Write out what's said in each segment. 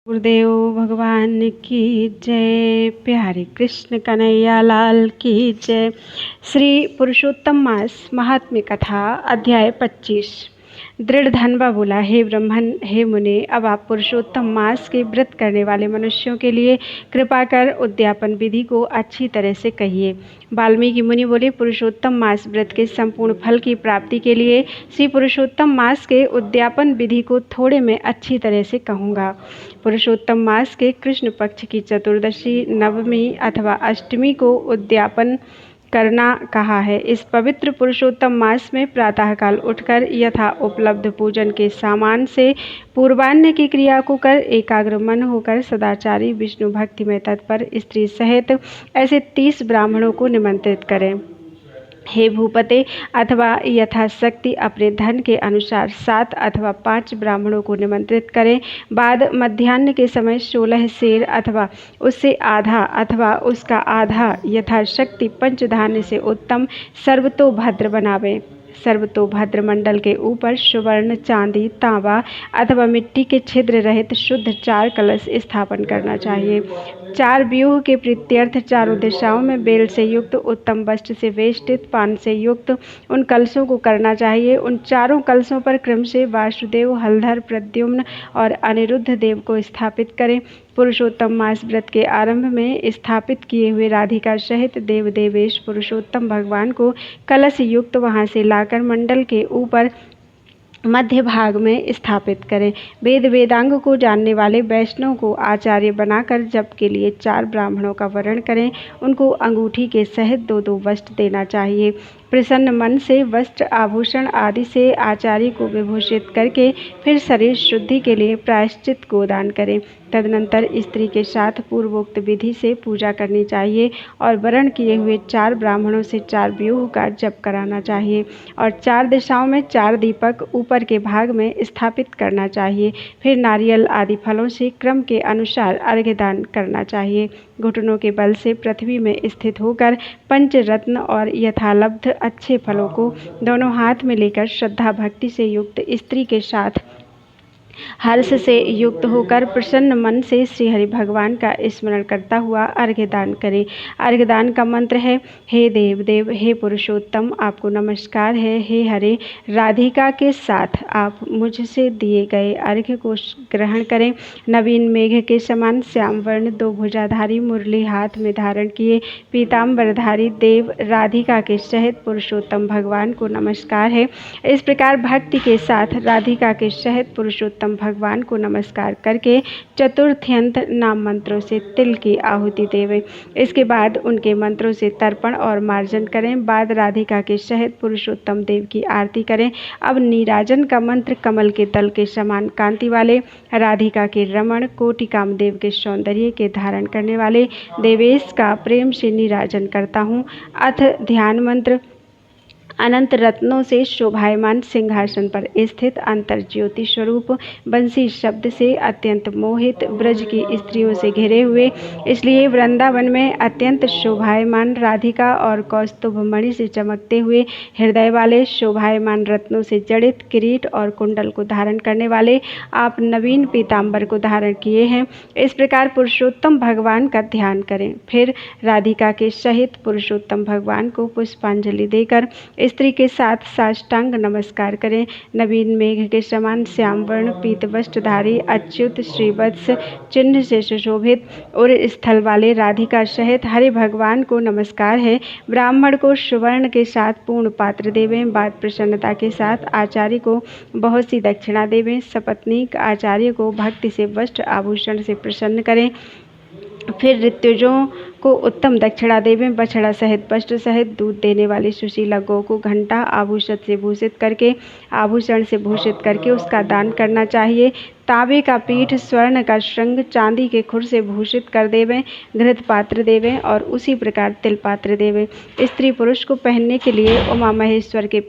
गुरुदेव भगवान की जय। प्यारे कृष्ण कन्हैया लाल की जय। श्री पुरुषोत्तम मास महात्म्य कथा अध्याय 25। दृढ़ धनवा बोला, हे ब्रह्मन, हे मुनि, अब आप पुरुषोत्तम मास के व्रत करने वाले मनुष्यों के लिए कृपा कर उद्यापन विधि को अच्छी तरह से कहिए। वाल्मीकि मुनि बोले, पुरुषोत्तम मास व्रत के संपूर्ण फल की प्राप्ति के लिए श्री पुरुषोत्तम मास के उद्यापन विधि को थोड़े मैं अच्छी तरह से कहूँगा। पुरुषोत्तम मास के कृष्ण पक्ष की चतुर्दशी, नवमी अथवा अष्टमी को उद्यापन करना कहा है। इस पवित्र पुरुषोत्तम मास में प्रातःकाल उठकर यथा उपलब्ध पूजन के सामान से पूर्वाह्न की क्रिया को कर एकाग्र मन होकर सदाचारी, विष्णु भक्ति में तत्पर स्त्री सहित ऐसे 30 ब्राह्मणों को निमंत्रित करें। हे भूपते, अथवा यथाशक्ति अपने धन के अनुसार 7 अथवा 5 ब्राह्मणों को निमंत्रित करें। बाद मध्याह्न के समय 16 सेर अथवा उससे आधा अथवा उसका आधा यथाशक्ति पंचधान्य से उत्तम सर्वतोभद्र बनावें। सर्वतोभद्र मंडल के ऊपर सुवर्ण, चांदी, तांबा अथवा मिट्टी के छिद्र रहित शुद्ध 4 कलश स्थापन करना चाहिए। 4 व्यूह के प्रीत्यर्थ चारों दिशाओं में बेल से युक्त उत्तम वस्त्र से वेष्टित पान से युक्त उन कलशों को करना चाहिए। उन चारों कलशों पर क्रम से वासुदेव, हलधर, प्रद्युम्न और अनिरुद्ध देव को स्थापित करें। पुरुषोत्तम मास व्रत के आरंभ में स्थापित किए हुए राधिका सहित देव देवेश पुरुषोत्तम भगवान को कलश युक्त वहां से लाकर मंडल के ऊपर मध्य भाग में स्थापित करें। वेद वेदांग को जानने वाले वैष्णव को आचार्य बनाकर जप के लिए 4 ब्राह्मणों का वरण करें। उनको अंगूठी के सहित 2-2 वस्त्र देना चाहिए। प्रसन्न मन से वस्त्र, आभूषण आदि से आचार्य को विभूषित करके फिर शरीर शुद्धि के लिए प्रायश्चित गोदान करें। तदनंतर स्त्री के साथ पूर्वोक्त विधि से पूजा करनी चाहिए और वरण किए हुए 4 ब्राह्मणों से 4 व्यूह का जप कराना चाहिए और 4 दिशाओं में 4 दीपक ऊपर के भाग में स्थापित करना चाहिए। फिर नारियल आदि फलों से क्रम के अनुसार अर्घ्य दान करना चाहिए। घुटनों के बल से पृथ्वी में स्थित होकर पंचरत्न और यथालब्ध अच्छे फलों को दोनों हाथ में लेकर श्रद्धा भक्ति से युक्त स्त्री के साथ हर्ष से युक्त होकर प्रसन्न मन से श्री हरि भगवान का स्मरण करता हुआ अर्घ्य दान करें। अर्घ्य दान का मंत्र है, हे देव देव, हे पुरुषोत्तम, आपको नमस्कार है। हे हरे, राधिका के साथ आप मुझसे दिए गए अर्घ्य को ग्रहण करें। नवीन मेघ के समान श्याम वर्ण 2 भुजाधारी मुरली हाथ में धारण किए पीताम्बरधारी देव राधिका के सहित पुरुषोत्तम भगवान को नमस्कार है। इस प्रकार भक्ति के साथ राधिका के सहित पुरुषोत्तम भगवान को नमस्कार करके चतुर्थ्यंत नाम मंत्रों से तिल की आहुति देवें। इसके बाद उनके मंत्रों से तर्पण और मार्जन करें। बाद राधिका के सहित पुरुषोत्तम देव की आरती करें। अब नीराजन का मंत्र कमल के दल के समान कांति वाले राधिका के रमण, कोटि कामदेव के सौंदर्य के धारण करने वाले देवेश का प्रेम से नीराजन करता हूँ। अथ ध्यान मंत्र, अनंत रत्नों से शोभायमान सिंहासन पर स्थित अंतर ज्योति स्वरूप बंसी शब्द से अत्यंत मोहित ब्रज की स्त्रियों से घिरे हुए, इसलिए वृंदावन में अत्यंत शोभायमान राधिका और कौस्तुभ मणि से चमकते हुए हृदय वाले शोभायमान रत्नों से जड़ित किरीट और कुंडल को धारण करने वाले आप नवीन पीताम्बर को धारण किए हैं। इस प्रकार पुरुषोत्तम भगवान का ध्यान करें। फिर राधिका के सहित पुरुषोत्तम भगवान को पुष्पांजलि देकर स्त्री के साथ साष्टांग नमस्कार करें। नवीन मेघ के समान श्याम वर्ण पीत वस्त्रधारी अच्युत श्रीवत्स चिन्ह से सुशोभित और स्थल वाले राधिका सहित हरि भगवान को नमस्कार है। ब्राह्मण को सुवर्ण के साथ पूर्ण पात्र देवें। बाद प्रसन्नता के साथ आचार्य को बहुत सी दक्षिणा देवें। सपत्नीक आचार्य को भक्ति से वस्त्र आभूषण से प्रसन्न करें। फिर ऋत्विजों को उत्तम दक्षिणा देवें। बछड़ा सहित वस्त्र सहित दूध देने वाली सुशीला गौ को घंटा आभूषण से भूषित करके उसका दान करना चाहिए। तांबे का पीठ, स्वर्ण का श्रृंग, चांदी के खुर से भूषित कर देवें। घृत पात्र देवें और उसी प्रकार तिल पात्र देवें। स्त्री पुरुष को पहनने के लिए उमा महेश्वर के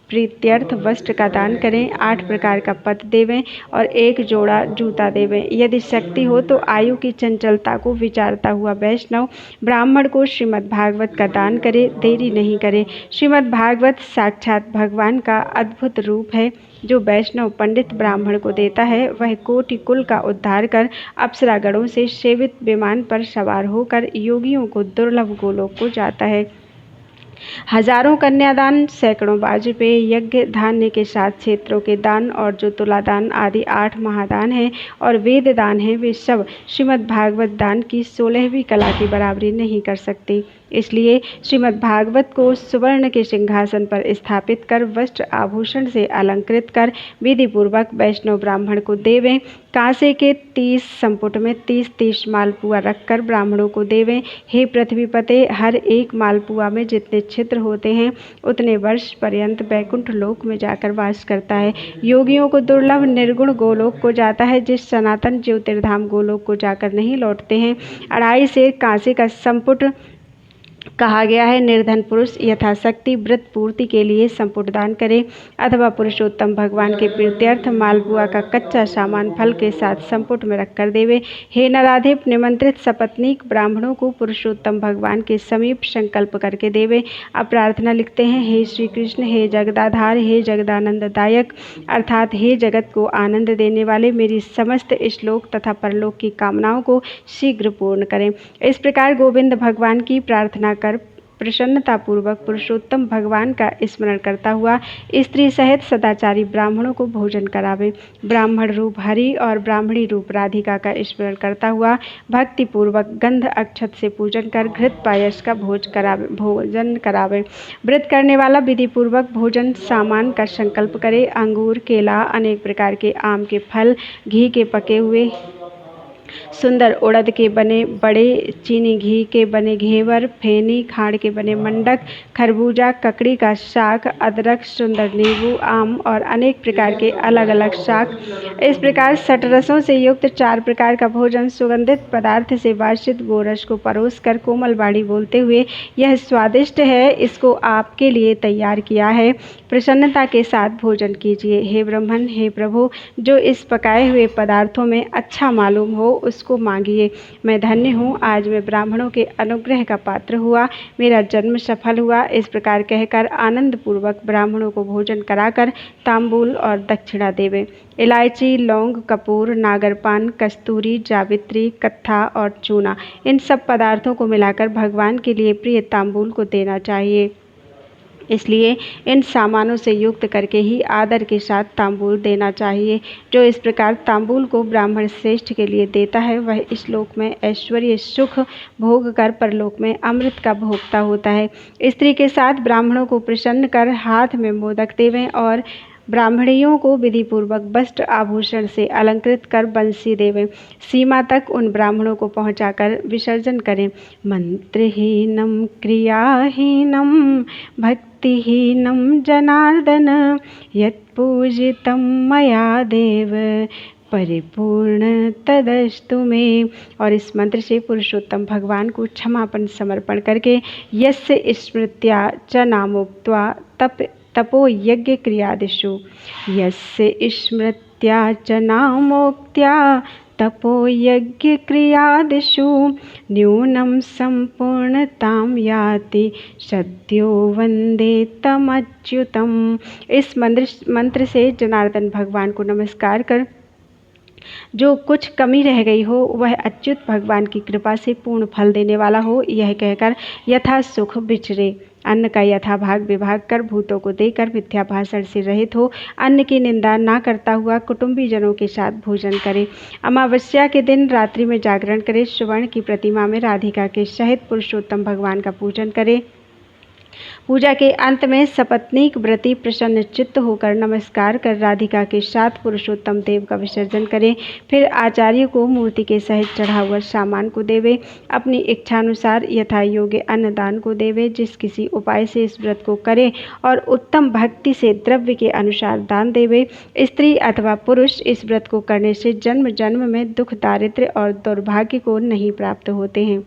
प्रीत्यर्थ वस्त्र का दान करें। 8 प्रकार का पद देवें और 1 जोड़ा जूता देवें। यदि शक्ति हो तो आयु की चंचलता को विचारता हुआ वैष्णव ब्राह्मण को श्रीमद् भागवत का दान करे, देरी नहीं करे। श्रीमद् भागवत साक्षात भगवान का अद्भुत रूप है। जो वैष्णव पंडित ब्राह्मण को देता है वह कोटि कुल का उद्धार कर अप्सरागणों से सेवित विमान पर सवार होकर योगियों को दुर्लभ गोलोक को जाता है। हजारों कन्यादान, सैकड़ों वाजपेय यज्ञ, धान्य के 7 क्षेत्रों के दान और जो तुलादान आदि 8 महादान हैं और वेद दान हैं, वे सब श्रीमद् भागवत दान की 16वीं कला की बराबरी नहीं कर सकते। इसलिए श्रीमद् भागवत को सुवर्ण के सिंहासन पर स्थापित कर वस्त्र आभूषण से अलंकृत कर विधि पूर्वक वैष्णव ब्राह्मण को देवें। कांसे के 30 संपुट में 30-30 मालपुआ रखकर ब्राह्मणों को देवें। हे पृथ्वीपते, हर एक मालपुआ में जितने छिद्र होते हैं उतने वर्ष पर्यंत वैकुंठ लोक में जाकर वास करता है। योगियों को दुर्लभ निर्गुण गोलोक को जाता है, जिस सनातन ज्योतिर्धाम गोलोक को जाकर नहीं लौटते हैं। 2.5 सेर कांसे का संपुट कहा गया है। निर्धन पुरुष यथाशक्ति व्रत पूर्ति के लिए संपुट दान करे अथवा पुरुषोत्तम भगवान के प्रीत्यर्थ मालपुआ का कच्चा सामान फल के साथ संपुट में रखकर देवे। हे नराधिप, निमंत्रित सपत्नीक ब्राह्मणों को पुरुषोत्तम भगवान के समीप संकल्प करके देवे। अब प्रार्थना लिखते हैं। हे श्री कृष्ण, हे जगदाधार, हे जगदानंददायक अर्थात हे जगत को आनंद देने वाले, मेरी समस्त श्लोक तथा परलोक की कामनाओं को शीघ्र पूर्ण करें। इस प्रकार गोविंद भगवान की प्रार्थना कर प्रसन्नतापूर्वक पुरुषोत्तम भगवान का स्मरण करता हुआ स्त्री सहित सदाचारी ब्राह्मणों को भोजन करावे। ब्राह्मण रूप हरि और ब्राह्मणी रूप राधिका का स्मरण करता हुआ भक्ति पूर्वक गंध अक्षत से पूजन कर घृत पायस का भोजन करावे। व्रत करने वाला विधि पूर्वक भोजन सामान का संकल्प करे। अंगूर, केला, अनेक प्रकार के आम के फल, घी के पके हुए सुंदर उड़द के बने बड़े, चीनी घी के बने घेवर, फेनी, खाड़ के बने मंडक, खरबूजा, ककड़ी का शाक, अदरक, सुंदर नींबू, आम और अनेक प्रकार के अलग अलग शाक, इस प्रकार 6 रसों से युक्त 4 प्रकार का भोजन सुगंधित पदार्थ से वासित गोरस को परोस कर कोमल बाड़ी बोलते हुए, यह स्वादिष्ट है, इसको आपके लिए तैयार किया है, प्रसन्नता के साथ भोजन कीजिए। हे ब्रह्मन, हे प्रभु, जो इस पकाए हुए पदार्थों में अच्छा मालूम हो उसको मांगिए। मैं धन्य हूँ, आज मैं ब्राह्मणों के अनुग्रह का पात्र हुआ, मेरा जन्म सफल हुआ। इस प्रकार कहकर आनंद पूर्वक ब्राह्मणों को भोजन कराकर तांबूल और दक्षिणा देवे। इलायची, लौंग, कपूर, नागरपान, कस्तूरी, जावित्री, कत्था और चूना, इन सब पदार्थों को मिलाकर भगवान के लिए प्रिय तांबूल को देना चाहिए। इसलिए इन सामानों से युक्त करके ही आदर के साथ तांबूल देना चाहिए। जो इस प्रकार तांबूल को ब्राह्मण श्रेष्ठ के लिए देता है वह इस लोक में ऐश्वर्य सुख भोग कर परलोक में अमृत का भोक्ता होता है। स्त्री के साथ ब्राह्मणों को प्रसन्न कर हाथ में मोदक देवें और ब्राह्मणियों को विधि पूर्वक वस्त्र आभूषण से अलंकृत कर बंसी देवें। सीमा तक उन ब्राह्मणों को पहुंचाकर विसर्जन करें। मंत्रहीनम क्रियाहीनम भक्तिहीनम जनार्दन यत्पूजितं मया देव परिपूर्ण तदस्तु में। और इस मंत्र से पुरुषोत्तम भगवान को क्षमापन समर्पण करके यस्य स्मृत्या च नामोक्त्वा तपो यज्ञ क्रियादिषु, यस्य स्मृत्या च नामोक्त्या तपो यज्ञ क्रियादिषु न्यूनं संपूर्णतां याति सद्यो वंदे तमच्युतम्। इस मंत्र से जनार्दन भगवान को नमस्कार कर जो कुछ कमी रह गई हो वह अच्युत भगवान की कृपा से पूर्ण फल देने वाला हो, यह कहकर यथा सुख विचरे। अन्न का यथाभाग विभाग कर भूतों को देकर मिथ्या भाषण से रहित हो, अन्न की निंदा ना करता हुआ कुटुंबी जनों के साथ भोजन करे। अमावस्या के दिन रात्रि में जागरण करे। सुवर्ण की प्रतिमा में राधिका के सहित पुरुषोत्तम भगवान का पूजन करे। पूजा के अंत में सपत्नीक व्रती प्रसन्न चित्त होकर नमस्कार कर राधिका के साथ पुरुषोत्तम देव का विसर्जन करें। फिर आचार्य को मूर्ति के सहित चढ़ा हुआ सामान को देवे। अपनी इच्छानुसार यथा योग्य अन्नदान को देवे। जिस किसी उपाय से इस व्रत को करे और उत्तम भक्ति से द्रव्य के अनुसार दान देवे। स्त्री अथवा पुरुष इस व्रत को करने से जन्म जन्म में दुख, दारिद्र्य और दुर्भाग्य को नहीं प्राप्त होते हैं।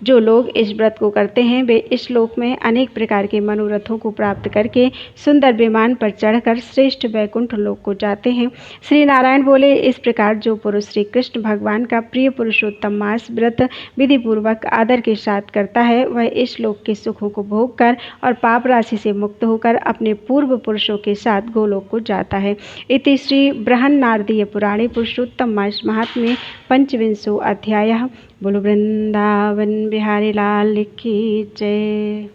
जो लोग इस व्रत को करते हैं वे इस श्लोक में अनेक प्रकार के मनोरथों को प्राप्त करके सुंदर विमान पर चढ़कर श्रेष्ठ वैकुंठ लोक को जाते हैं। श्री नारायण बोले, इस प्रकार जो पुरुष श्री कृष्ण भगवान का प्रिय पुरुषोत्तम मास व्रत विधि पूर्वक आदर के साथ करता है वह इस श्लोक के सुखों को भोग कर और पाप राशि से मुक्त होकर अपने पूर्व पुरुषों के साथ गोलोक को जाता है। इति श्री बृहन् नारदीय पुराणे पुरुषोत्तम मास महात्म्ये पंचविंशो अध्यायः। बोलो वृंदावन बिहारी लाल की जय।